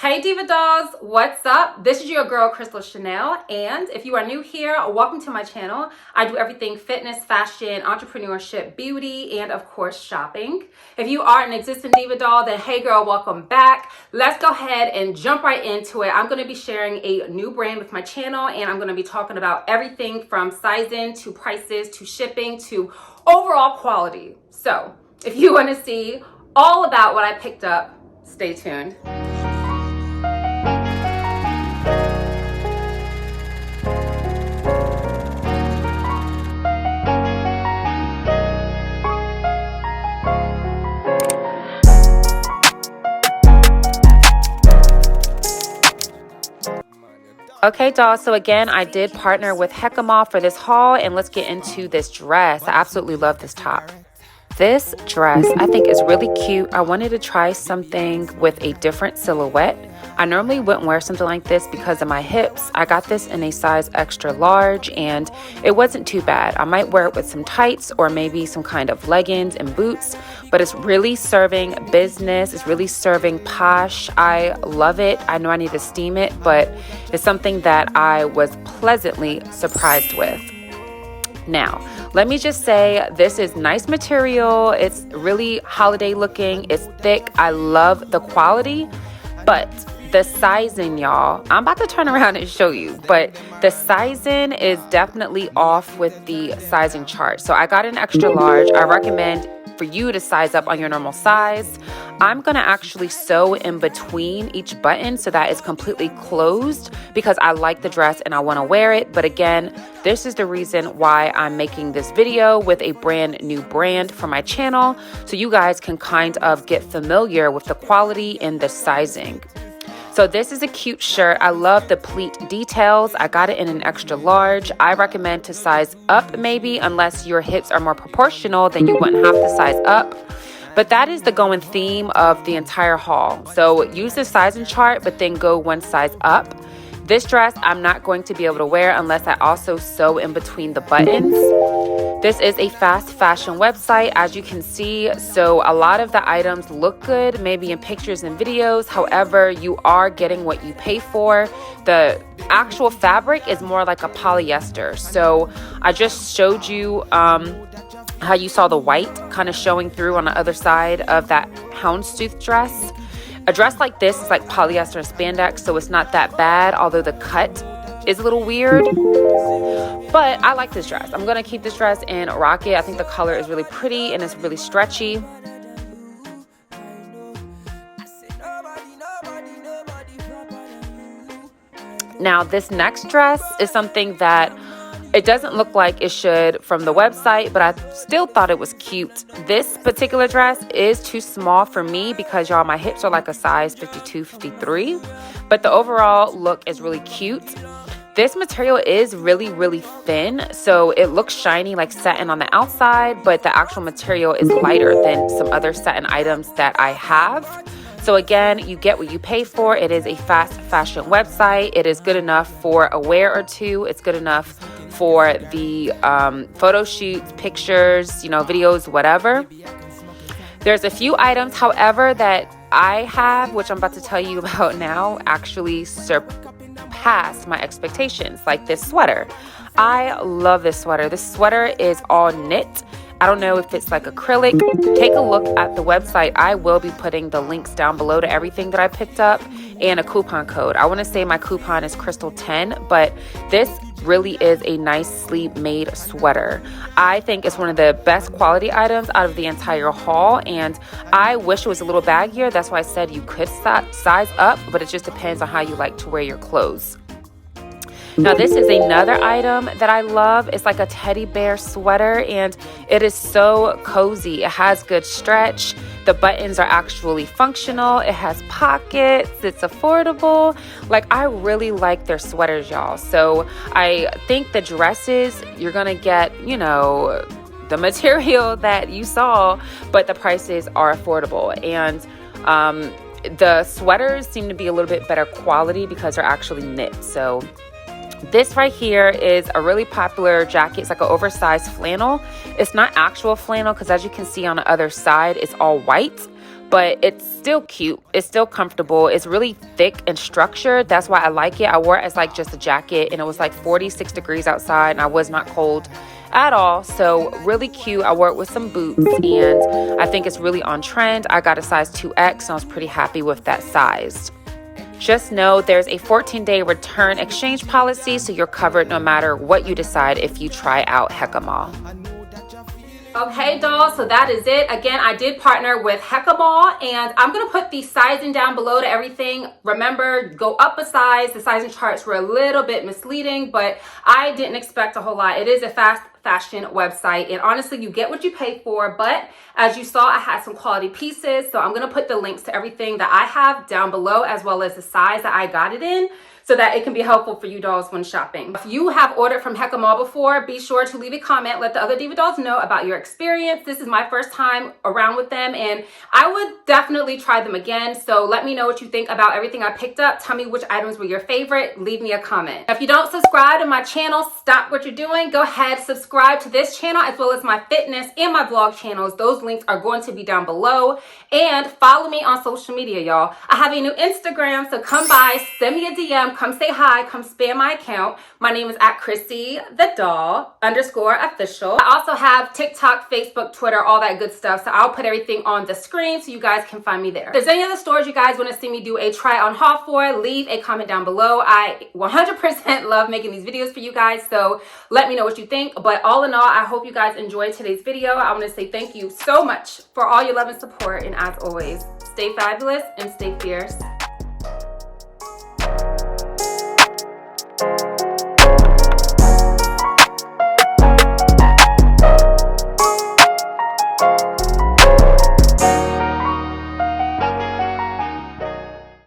Hey Diva Dolls, what's up? This is your girl CrystalChanel, and if you are new here, welcome to my channel. I do everything fitness, fashion, entrepreneurship, beauty, and of course shopping. If you are an existing Diva Doll, then hey girl, welcome back. Let's go ahead and jump right into it. I'm going to be sharing a new brand with my channel, and I'm going to be talking about everything from sizing to prices to shipping to overall quality. So if you want to see all about what I picked up, stay tuned. Okay, dolls, so again, I did partner with Hekkamall for this haul, and let's get into this dress. I absolutely love this top. This dress, I think, is really cute. I wanted to try something with a different silhouette. I normally wouldn't wear something like this because of my hips. I got this in a size extra large, and it wasn't too bad. I might wear it with some tights or maybe some kind of leggings and boots, but it's really serving business. It's really serving posh. I love it. I know I need to steam it, but it's something that I was pleasantly surprised with. Now, let me just say, this is nice material. It's really holiday looking. It's thick. I love the quality, but the sizing, y'all, I'm about to turn around and show you, but the sizing is definitely off with the sizing chart. So I got an extra large. I recommend for you to size up on your normal size. I'm going to actually sew in between each button so that it's completely closed because I like the dress and I want to wear it. But again, this is the reason why I'm making this video with a brand new brand for my channel, so you guys can kind of get familiar with the quality and the sizing. So this is a cute shirt. I love the pleat details. I got it in an extra large. I recommend to size up maybe, unless your hips are more proportional, then you wouldn't have to size up. But that is the going theme of the entire haul. So use the sizing chart, but then go one size up. This dress I'm not going to be able to wear unless I also sew in between the buttons. This is a fast fashion website, as you can see, so a lot of the items look good, maybe in pictures and videos. However, you are getting what you pay for. The actual fabric is more like a polyester. So I just showed you how you saw the white kind of showing through on the other side of that houndstooth dress. A dress like this is like polyester and spandex, so it's not that bad, although the cut is a little weird. But I like this dress. I'm going to keep this dress and rock it. I think the color is really pretty and it's really stretchy. Now, this next dress is something that it doesn't look like it should from the website, but I still thought it was cute. This particular dress is too small for me because, y'all, my hips are like a size 52, 53. But the overall look is really cute. This material is really, really thin, so it looks shiny like satin on the outside, but the actual material is lighter than some other satin items that I have. So again, you get what you pay for. It is a fast fashion website. It is good enough for a wear or two. It's good enough for the photo shoots, pictures, videos, whatever. There's a few items, however, that I have, which I'm about to tell you about now, actually surpassed my expectations, like this sweater. I love this sweater. This sweater is all knit. I don't know if it's like acrylic. Take a look at the website. I will be putting the links down below to everything that I picked up and a coupon code. I want to say my coupon is Crystal10, but this really is a nicely made sweater. I think it's one of the best quality items out of the entire haul, and I wish it was a little baggier. That's why I said you could size up, but it just depends on how you like to wear your clothes. Now, this is another item that I love. It's like a teddy bear sweater, and it is so cozy. It has good stretch. The buttons are actually functional. It has pockets. It's affordable. Like, I really like their sweaters, y'all. So I think the dresses, you're going to get, the material that you saw, but the prices are affordable. And the sweaters seem to be a little bit better quality because they're actually knit. So this right here is a really popular jacket. It's like an oversized flannel. It's not actual flannel because, as you can see on the other side, it's all white, but it's still cute. It's still comfortable. It's really thick and structured. That's why I like it. I wore it as like just a jacket, and it was like 46 degrees outside, and I was not cold at all. So really cute. I wore it with some boots, and I think it's really on trend. I got a size 2X, and I was pretty happy with that size. Just know there's a 14-day return exchange policy, so you're covered no matter what you decide if you try out Hekkamall. Okay, dolls, so that is it. Again, I did partner with Hekkamall, and I'm going to put the sizing down below to everything. Remember, go up a size. The sizing charts were a little bit misleading, but I didn't expect a whole lot. It is a fast fashion website, and honestly, you get what you pay for, but as you saw, I had some quality pieces, so I'm going to put the links to everything that I have down below, as well as the size that I got it in, so that it can be helpful for you dolls when shopping. If you have ordered from Hekkamall before, be sure to leave a comment. Let the other diva dolls know about your experience. This is my first time around with them, and I would definitely try them again. So let me know what you think about everything I picked up. Tell me which items were your favorite. Leave me a comment. If you don't subscribe to my channel, stop what you're doing. Go ahead, subscribe to this channel as well as my fitness and my vlog channels. Those links are going to be down below. And follow me on social media, y'all. I have a new Instagram, so come by, send me a DM. Come say hi, come spam my account. My name is @ChrissyTheDoll_official. I also have TikTok, Facebook, Twitter, all that good stuff. So I'll put everything on the screen so you guys can find me there. If there's any other stores you guys want to see me do a try on haul for, leave a comment down below. I 100% love making these videos for you guys. So let me know what you think. But all in all, I hope you guys enjoyed today's video. I want to say thank you so much for all your love and support. And as always, stay fabulous and stay fierce.